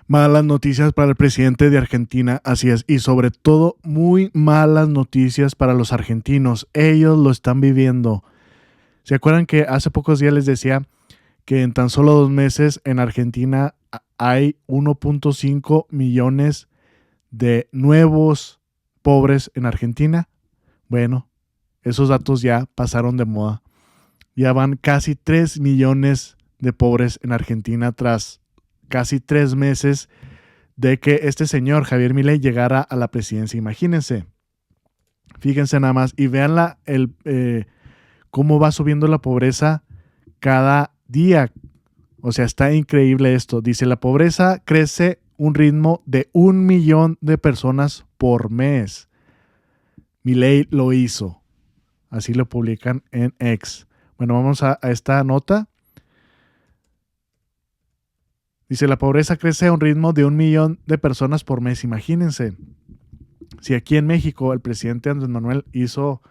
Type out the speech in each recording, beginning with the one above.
Malas noticias para el presidente de Argentina, así es, y sobre todo muy malas noticias para los argentinos. Ellos lo están viviendo. ¿Se acuerdan que hace pocos días les decía que en tan solo 2 meses en Argentina hay 1.5 millones de nuevos pobres en Argentina? Bueno, esos datos ya pasaron de moda. Ya van casi 3 millones de pobres en Argentina tras casi 3 meses de que este señor Javier Milei llegara a la presidencia. Imagínense, fíjense nada más y vean cómo va subiendo la pobreza cada día. O sea, está increíble esto. Dice, la pobreza crece un ritmo de 1 millón de personas por mes. Milei lo hizo. Así lo publican en X. Bueno, vamos a esta nota. Dice, la pobreza crece a un ritmo de 1 millón de personas por mes. Imagínense. Si aquí en México el presidente Andrés Manuel hizo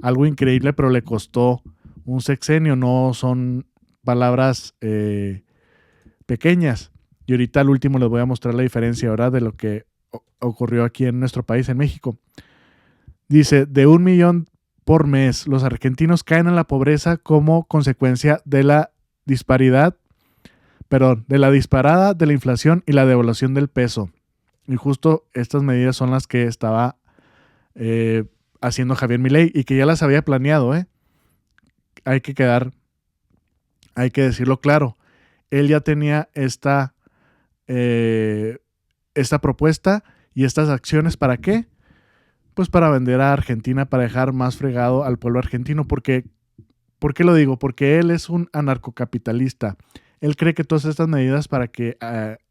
algo increíble, pero le costó un sexenio, no son palabras pequeñas. Y ahorita al último les voy a mostrar la diferencia ahora de lo que ocurrió aquí en nuestro país, en México. Dice, de 1 millón por mes, los argentinos caen en la pobreza como consecuencia de la disparada de la inflación y la devaluación del peso. Y justo estas medidas son las que estaba haciendo Javier Milei y que ya las había planeado. Hay que decirlo claro. Él ya tenía esta propuesta y estas acciones. ¿Para qué? Pues para vender a Argentina, para dejar más fregado al pueblo argentino. ¿Por qué lo digo? Porque él es un anarcocapitalista. Él cree que todas estas medidas para que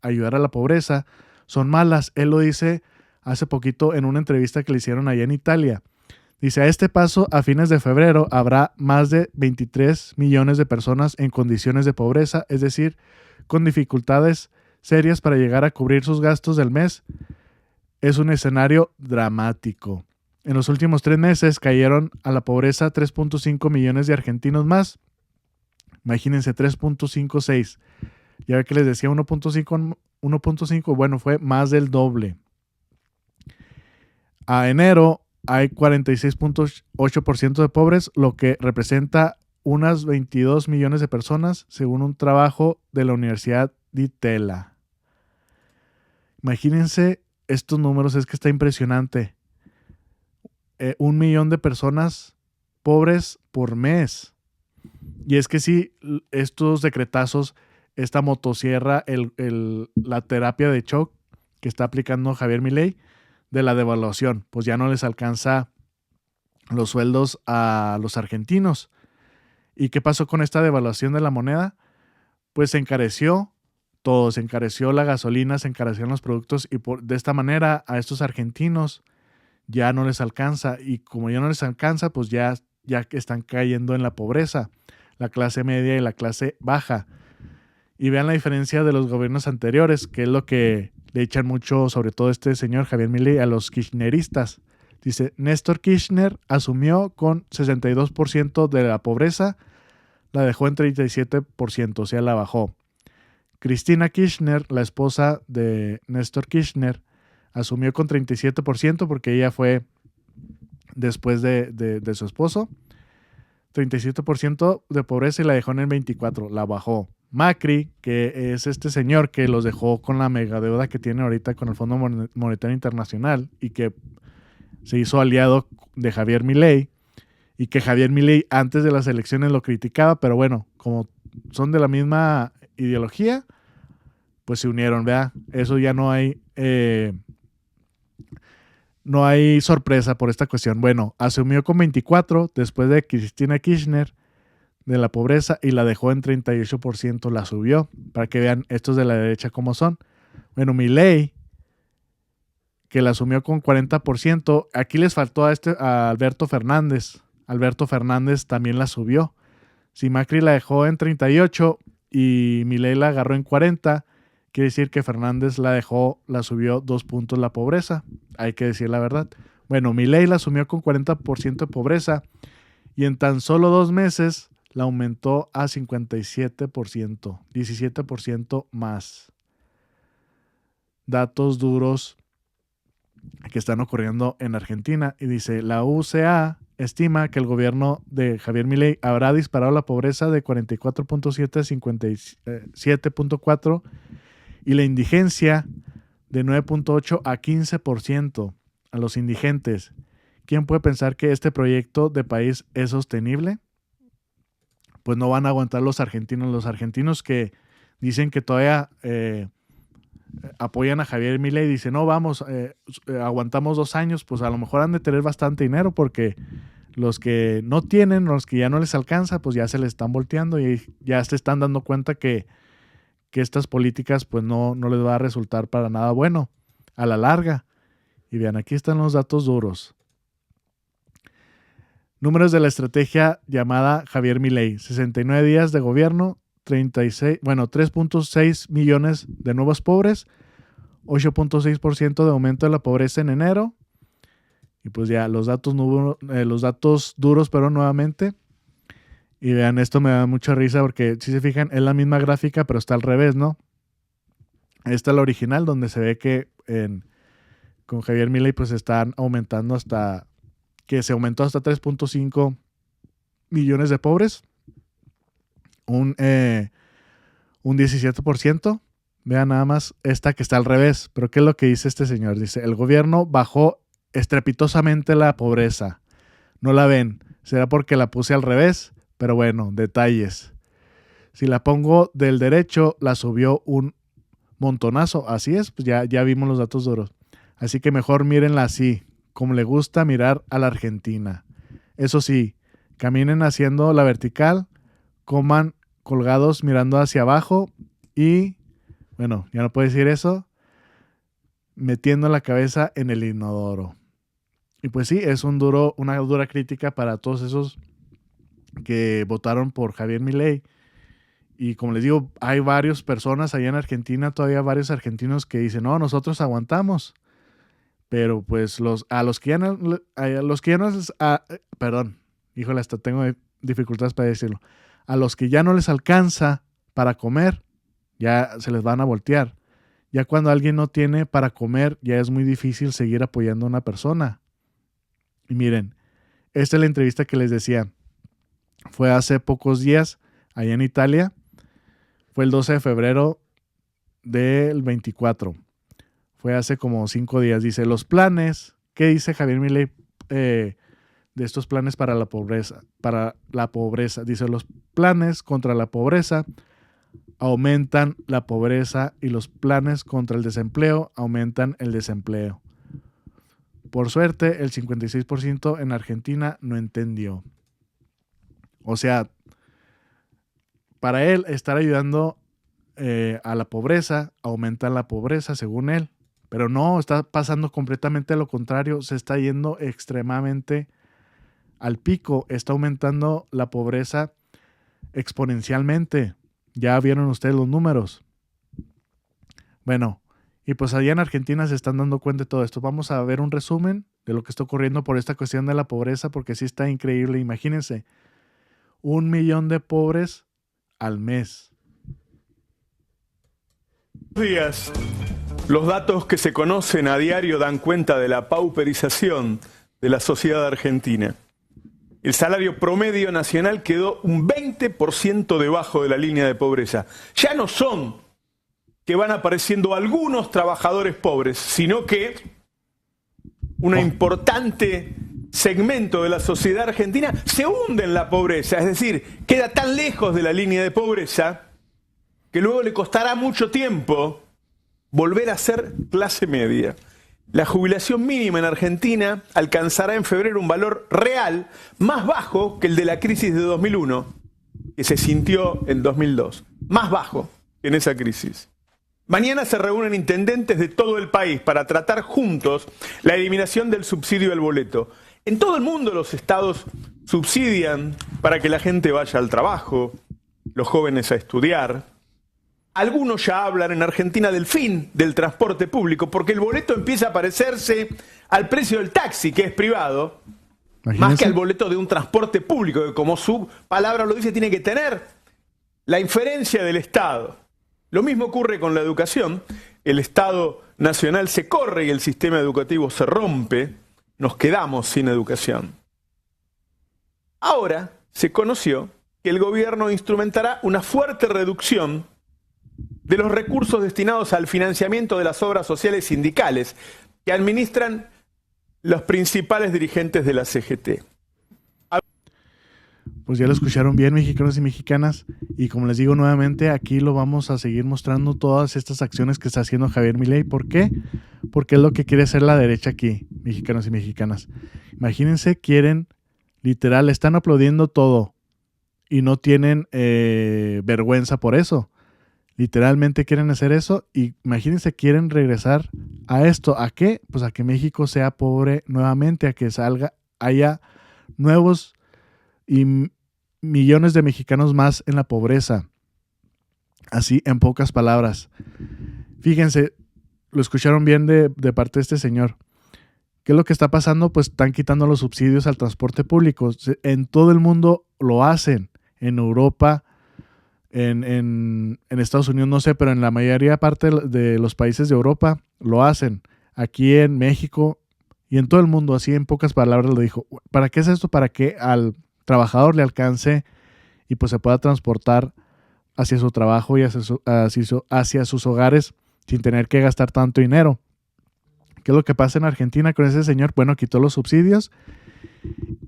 ayudar a la pobreza son malas. Él lo dice hace poquito en una entrevista que le hicieron allá en Italia. Dice, a este paso, a fines de febrero, habrá más de 23 millones de personas en condiciones de pobreza, es decir, con dificultades serias para llegar a cubrir sus gastos del mes. Es un escenario dramático. En los últimos 3 meses cayeron a la pobreza 3.5 millones de argentinos más. Imagínense, 3.56. Ya ve que les decía 1.5, bueno, fue más del doble. A enero hay 46.8% de pobres, lo que representa unas 22 millones de personas, según un trabajo de la Universidad de Itela. Imagínense estos números, es que está impresionante. 1 millón de personas pobres por mes. Y es que sí, estos decretazos, esta motosierra, la terapia de shock que está aplicando Javier Milei de la devaluación, pues ya no les alcanza los sueldos a los argentinos. ¿Y qué pasó con esta devaluación de la moneda? Pues se encareció todo, se encareció la gasolina, se encarecieron los productos y de esta manera a estos argentinos ya no les alcanza, y como ya no les alcanza, pues ya están cayendo en la pobreza, la clase media y la clase baja. Y vean la diferencia de los gobiernos anteriores, que es lo que le echan mucho, sobre todo este señor Javier Milei, a los kirchneristas. Dice, Néstor Kirchner asumió con 62% de la pobreza, la dejó en 37%, o sea, la bajó. Cristina Kirchner, la esposa de Néstor Kirchner, asumió con 37% porque ella fue después de su esposo. 37% de pobreza y la dejó en el 24%, la bajó. Macri, que es este señor que los dejó con la mega deuda que tiene ahorita con el Fondo Monetario Internacional y que se hizo aliado de Javier Milei, y que Javier Milei antes de las elecciones lo criticaba, pero bueno, como son de la misma ideología, pues se unieron, ¿verdad? Eso ya no hay sorpresa por esta cuestión. Bueno, asumió con 24 después de Cristina Kirchner de la pobreza y la dejó en 38%, la subió, para que vean estos de la derecha cómo son. Bueno, Milei, que la asumió con 40%, aquí les faltó a Alberto Fernández. Alberto Fernández también la subió. Si Macri la dejó en 38 y Milei la agarró en 40, quiere decir que Fernández la subió 2 puntos la pobreza. Hay que decir la verdad. Bueno, Milei la asumió con 40% de pobreza y en tan solo 2 meses la aumentó a 57%, 17% más. datos duros que están ocurriendo en Argentina. Y dice, la UCA estima que el gobierno de Javier Milei habrá disparado la pobreza de 44.7 a 57.4 y la indigencia de 9.8 a 15% a los indigentes. ¿Quién puede pensar que este proyecto de país es sostenible? Pues no van a aguantar los argentinos. Los argentinos que dicen que todavía apoyan a Javier Milei y dicen, no, vamos, aguantamos 2 años, pues a lo mejor han de tener bastante dinero porque los que no tienen, los que ya no les alcanza, pues ya se les están volteando y ya se están dando cuenta que estas políticas pues no les va a resultar para nada bueno a la larga. Y vean, aquí están los datos duros. Números de la estrategia llamada Javier Milei. 69 días de gobierno, 3.6 millones de nuevos pobres, 8.6% de aumento de la pobreza en enero. Y pues ya los datos duros, pero nuevamente. Y vean, esto me da mucha risa porque si se fijan es la misma gráfica, pero está al revés, ¿no? Esta es la original donde se ve que con Javier Milei pues están aumentando que se aumentó hasta 3.5 millones de pobres, un 17%. Vean nada más esta que está al revés, pero ¿qué es lo que dice este señor? Dice, el gobierno bajó estrepitosamente la pobreza. No la ven, será porque la puse al revés, pero bueno, detalles. Si la pongo del derecho, la subió un montonazo. Así es, pues ya vimos los datos duros. Así que mejor mírenla así, como le gusta mirar a la Argentina. Eso sí, caminen haciendo la vertical, coman colgados mirando hacia abajo y, bueno, ya no puedo decir eso, metiendo la cabeza en el inodoro. Y pues sí, es una dura crítica para todos esos que votaron por Javier Milei. Y como les digo, hay varias personas allá en Argentina, todavía varios argentinos que dicen, no, nosotros aguantamos. Pero pues híjole, hasta tengo dificultades para decirlo. A los que ya no les alcanza para comer, ya se les van a voltear. Ya cuando alguien no tiene para comer, ya es muy difícil seguir apoyando a una persona. Y miren, esta es la entrevista que les decía. Fue hace pocos días, allá en Italia. Fue el 12 de febrero del 24. Fue hace como 5 días. Dice, los planes, ¿qué dice Javier Milei de estos planes para la pobreza? Dice, los planes contra la pobreza aumentan la pobreza y los planes contra el desempleo aumentan el desempleo. Por suerte, el 56% en Argentina no entendió. O sea, para él estar ayudando a la pobreza aumenta la pobreza según él. Pero no, está pasando completamente lo contrario. Se está yendo extremadamente al pico. Está aumentando la pobreza exponencialmente. Ya vieron ustedes los números. Bueno, y pues allá en Argentina se están dando cuenta de todo esto. Vamos a ver un resumen de lo que está ocurriendo por esta cuestión de la pobreza, porque sí está increíble. Imagínense, 1 millón de pobres al mes. Buenos días. Los datos que se conocen a diario dan cuenta de la pauperización de la sociedad argentina. El salario promedio nacional quedó un 20% debajo de la línea de pobreza. Ya no son que van apareciendo algunos trabajadores pobres, sino que un importante segmento de la sociedad argentina se hunde en la pobreza, es decir, queda tan lejos de la línea de pobreza que luego le costará mucho tiempo volver a ser clase media. La jubilación mínima en Argentina alcanzará en febrero un valor real más bajo que el de la crisis de 2001, que se sintió en 2002. Más bajo que en esa crisis. Mañana se reúnen intendentes de todo el país para tratar juntos la eliminación del subsidio al boleto. En todo el mundo los estados subsidian para que la gente vaya al trabajo, los jóvenes a estudiar. Algunos ya hablan en Argentina del fin del transporte público, porque el boleto empieza a parecerse al precio del taxi, que es privado, más que al boleto de un transporte público, que como su palabra lo dice, tiene que tener la inferencia del Estado. Lo mismo ocurre con la educación. el Estado nacional se corre y el sistema educativo se rompe, nos quedamos sin educación. Ahora se conoció que el gobierno instrumentará una fuerte reducción de los recursos destinados al financiamiento de las obras sociales sindicales que administran los principales dirigentes de la CGT. Pues ya lo escucharon bien, mexicanos y mexicanas, y como les digo nuevamente, aquí lo vamos a seguir mostrando todas estas acciones que está haciendo Javier Milei. ¿Por qué? Porque es lo que quiere hacer la derecha aquí, mexicanos y mexicanas. Imagínense, quieren, literal, están aplaudiendo todo y no tienen vergüenza por eso. Literalmente quieren hacer eso y imagínense, quieren regresar a esto. ¿A qué? Pues a que México sea pobre nuevamente, a que haya nuevos y millones de mexicanos más en la pobreza. Así, en pocas palabras. Fíjense, lo escucharon bien de parte de este señor. ¿Qué es lo que está pasando? Pues están quitando los subsidios al transporte público. En todo el mundo lo hacen. En Europa, en Estados Unidos, no sé, pero en la mayoría parte de los países de Europa lo hacen. Aquí en México y en todo el mundo, así en pocas palabras lo dijo. ¿Para qué es esto? Para que al trabajador le alcance y pues se pueda transportar hacia su trabajo y hacia sus hogares sin tener que gastar tanto dinero. ¿Qué es lo que pasa en Argentina con ese señor? Bueno, quitó los subsidios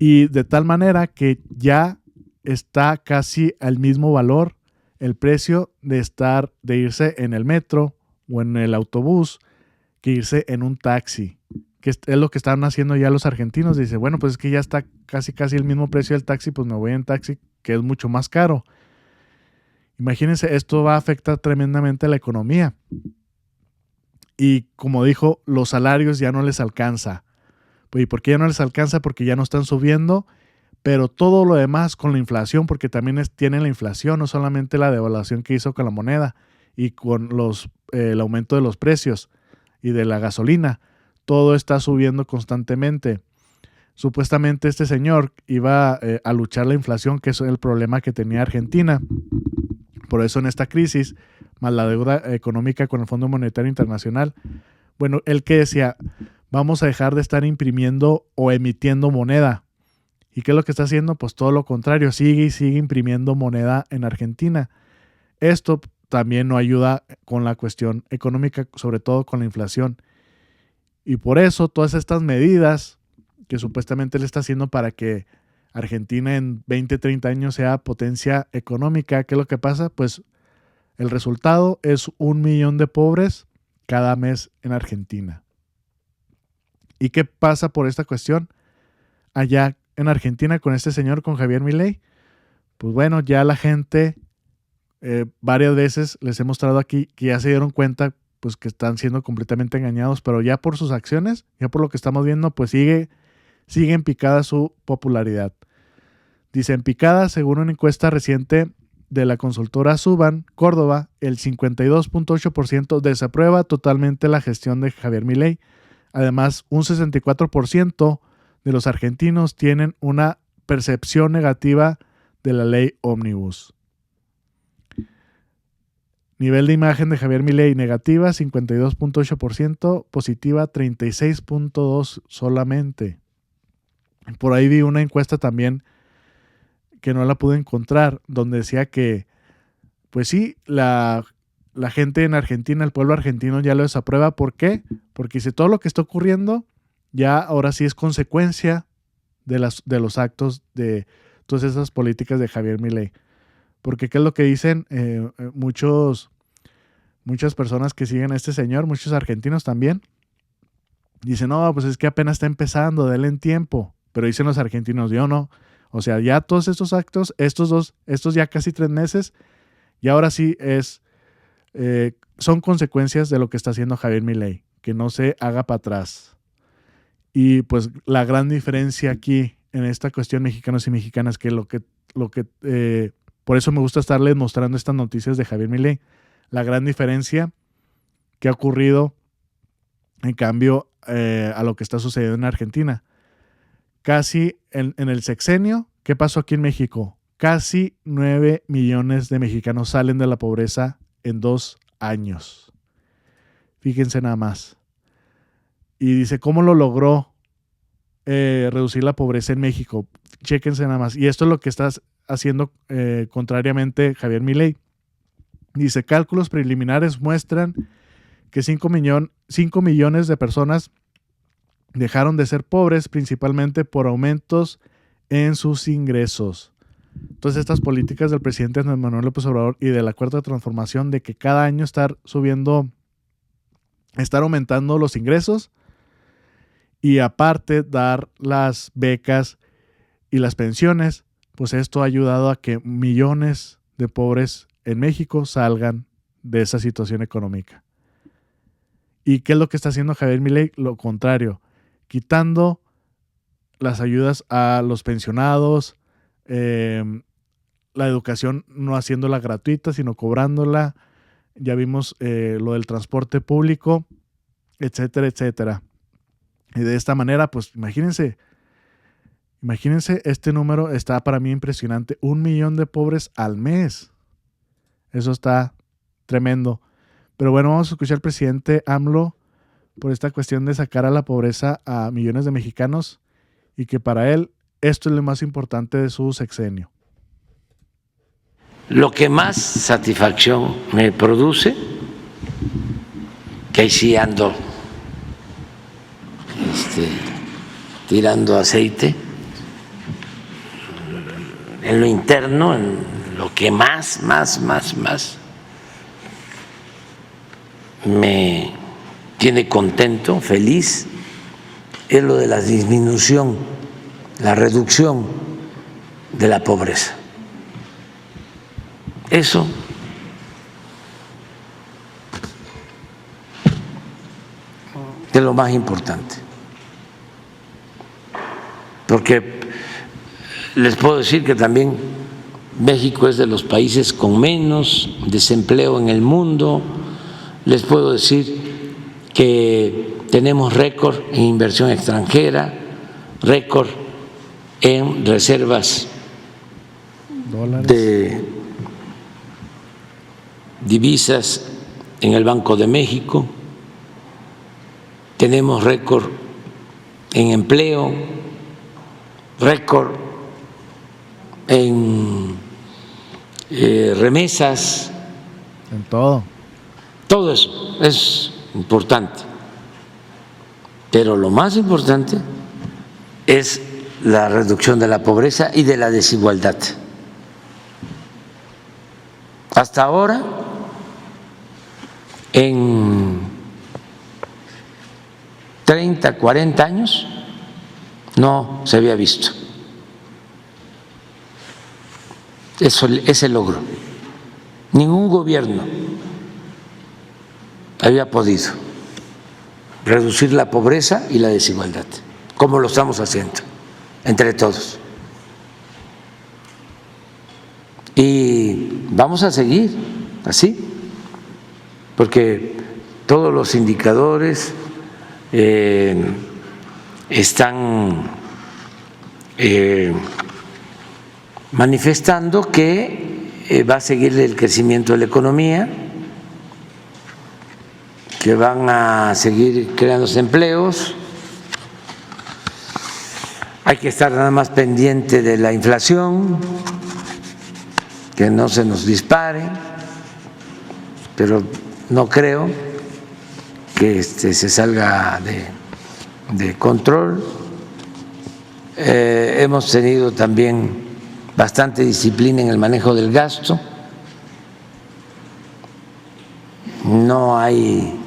y de tal manera que ya está casi al mismo valor el precio de irse en el metro o en el autobús que irse en un taxi, que es lo que están haciendo ya los argentinos. Dice, bueno, pues es que ya está casi el mismo precio del taxi, pues me voy en taxi, que es mucho más caro. Imagínense, esto va a afectar tremendamente a la economía. Y como dijo, los salarios ya no les alcanza. Pues, ¿y por qué ya no les alcanza? Porque ya no están subiendo, pero todo lo demás con la inflación, porque también tienen la inflación, no solamente la devaluación que hizo con la moneda y con el aumento de los precios y de la gasolina. Todo está subiendo constantemente. Supuestamente este señor iba a luchar la inflación, que es el problema que tenía Argentina. Por eso en esta crisis, más la deuda económica con el Fondo Monetario Internacional, bueno, él que decía, vamos a dejar de estar imprimiendo o emitiendo moneda. ¿Y qué es lo que está haciendo? Pues todo lo contrario, sigue imprimiendo moneda en Argentina. Esto también no ayuda con la cuestión económica, sobre todo con la inflación. Y por eso todas estas medidas que supuestamente él está haciendo para que Argentina en 20, 30 años sea potencia económica, ¿qué es lo que pasa? Pues el resultado es 1 millón de pobres cada mes en Argentina. ¿Y qué pasa por esta cuestión allá en Argentina con este señor, con Javier Milei? Pues bueno, ya la gente varias veces les he mostrado aquí que ya se dieron cuenta pues que están siendo completamente engañados, pero ya por sus acciones, ya por lo que estamos viendo, pues sigue en picada su popularidad. Dice, en picada, según una encuesta reciente de la consultora Suban Córdoba, el 52.8% desaprueba totalmente la gestión de Javier Milei. Además, un 64% de los argentinos tienen una percepción negativa de la ley Ómnibus. Nivel de imagen de Javier Milei negativa, 52.8%, positiva, 36.2% solamente. Por ahí vi una encuesta también que no la pude encontrar, donde decía que, pues sí, la gente en Argentina, el pueblo argentino ya lo desaprueba. ¿Por qué? Porque dice, todo lo que está ocurriendo ya ahora sí es consecuencia de los actos de todas esas políticas de Javier Milei. Porque ¿qué es lo que dicen muchas personas que siguen a este señor, muchos argentinos también? Dicen, no, pues es que apenas está empezando, denle en tiempo. Pero dicen los argentinos, yo no. O sea, ya todos estos actos, estos ya casi 3 meses, y ahora sí son consecuencias de lo que está haciendo Javier Milei, que no se haga para atrás. Y pues la gran diferencia aquí en esta cuestión, mexicanos y mexicanas, que por eso me gusta estarles mostrando estas noticias de Javier Milei, la gran diferencia que ha ocurrido en cambio a lo que está sucediendo en Argentina. Casi en el sexenio, ¿qué pasó aquí en México? Casi 9 millones de mexicanos salen de la pobreza en 2 años. Fíjense nada más. Y dice, ¿cómo lo logró reducir la pobreza en México? Chéquense nada más. Y esto es lo que está haciendo contrariamente Javier Milei. Dice, cálculos preliminares muestran que 5 millones de personas dejaron de ser pobres principalmente por aumentos en sus ingresos. Entonces, estas políticas del presidente Andrés Manuel López Obrador y de la Cuarta Transformación, de que cada año estar aumentando los ingresos y aparte dar las becas y las pensiones, pues esto ha ayudado a que millones de pobres en México salgan de esa situación económica. ¿Y qué es lo que está haciendo Javier Milei? Lo contrario, quitando las ayudas a los pensionados, la educación no haciéndola gratuita, sino cobrándola. Ya vimos lo del transporte público, etcétera, etcétera. Y de esta manera, pues imagínense, este número está para mí impresionante. 1 millón de pobres al mes. Eso está tremendo. Pero bueno, vamos a escuchar al presidente AMLO por esta cuestión de sacar a la pobreza a millones de mexicanos y que para él esto es lo más importante de su sexenio. Lo que más satisfacción me produce, que ahí sí ando tirando aceite, en lo interno, en lo que más me tiene contento, feliz, es lo de la disminución, la reducción de la pobreza. Eso es lo más importante, porque les puedo decir que también México es de los países con menos desempleo en el mundo. Les puedo decir que tenemos récord en inversión extranjera, récord en reservas de divisas en el Banco de México, tenemos récord en empleo, récord en remesas. En todo. Todo eso es importante, pero lo más importante es la reducción de la pobreza y de la desigualdad. Hasta ahora, en 30, 40 años, no se había visto ese logro. Ningún gobierno había podido reducir la pobreza y la desigualdad, como lo estamos haciendo entre todos. Y vamos a seguir así, porque todos los indicadores están manifestando que va a seguir el crecimiento de la economía, que van a seguir creándose empleos. Hay que estar nada más pendiente de la inflación, que no se nos dispare, pero no creo que se salga de control. Hemos tenido también bastante disciplina en el manejo del gasto. No hay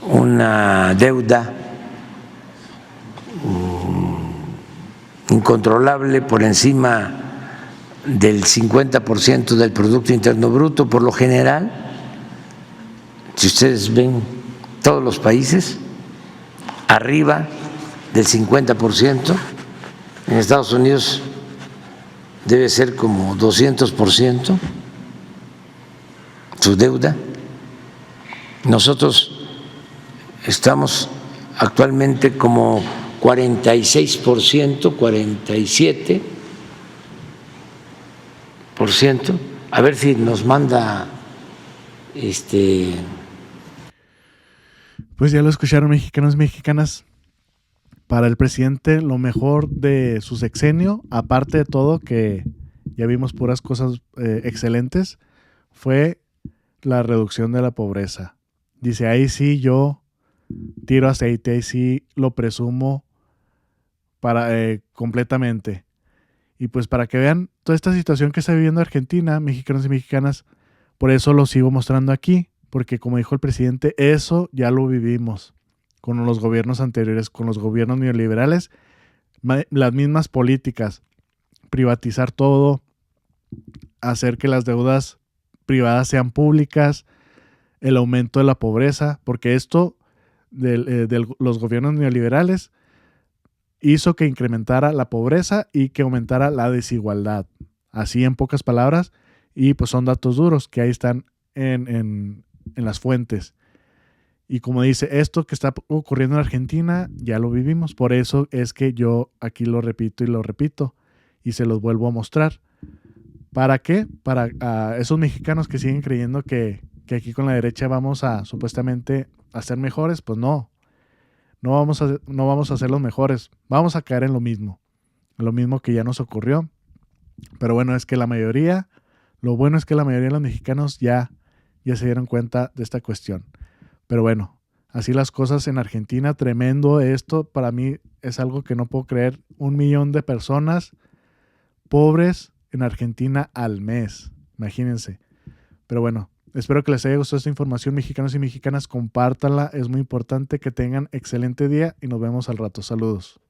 una deuda incontrolable por encima del 50% del Producto Interno Bruto. Por lo general, si ustedes ven todos los países, arriba del 50%, en Estados Unidos debe ser como 200% su deuda. Nosotros estamos actualmente como 46%, 47%. A ver si nos manda Pues ya lo escucharon, mexicanos y mexicanas. Para el presidente, lo mejor de su sexenio, aparte de todo, que ya vimos puras cosas excelentes, fue la reducción de la pobreza. Dice, ahí sí yo tiro aceite, ahí sí lo presumo completamente. Y pues para que vean toda esta situación que está viviendo Argentina, mexicanos y mexicanas, por eso lo sigo mostrando aquí, porque como dijo el presidente, eso ya lo vivimos con los gobiernos anteriores, con los gobiernos neoliberales, las mismas políticas, privatizar todo, hacer que las deudas privadas sean públicas, el aumento de la pobreza, porque esto de los gobiernos neoliberales hizo que incrementara la pobreza y que aumentara la desigualdad. Así en pocas palabras, y pues son datos duros que ahí están en las fuentes. Y como dice, esto que está ocurriendo en Argentina ya lo vivimos. Por eso es que yo aquí lo repito y lo repito y se los vuelvo a mostrar. ¿Para qué? Para esos mexicanos que siguen creyendo que aquí con la derecha vamos a supuestamente a ser mejores. Pues no vamos a ser los mejores. Vamos a caer en lo mismo que ya nos ocurrió. Pero bueno, es que lo bueno es que la mayoría de los mexicanos ya se dieron cuenta de esta cuestión. Pero bueno, así las cosas en Argentina, tremendo esto. Para mí es algo que no puedo creer. 1 millón de personas pobres en Argentina al mes. Imagínense. Pero bueno, espero que les haya gustado esta información, mexicanos y mexicanas. Compártanla, es muy importante. Que tengan excelente día y nos vemos al rato. Saludos.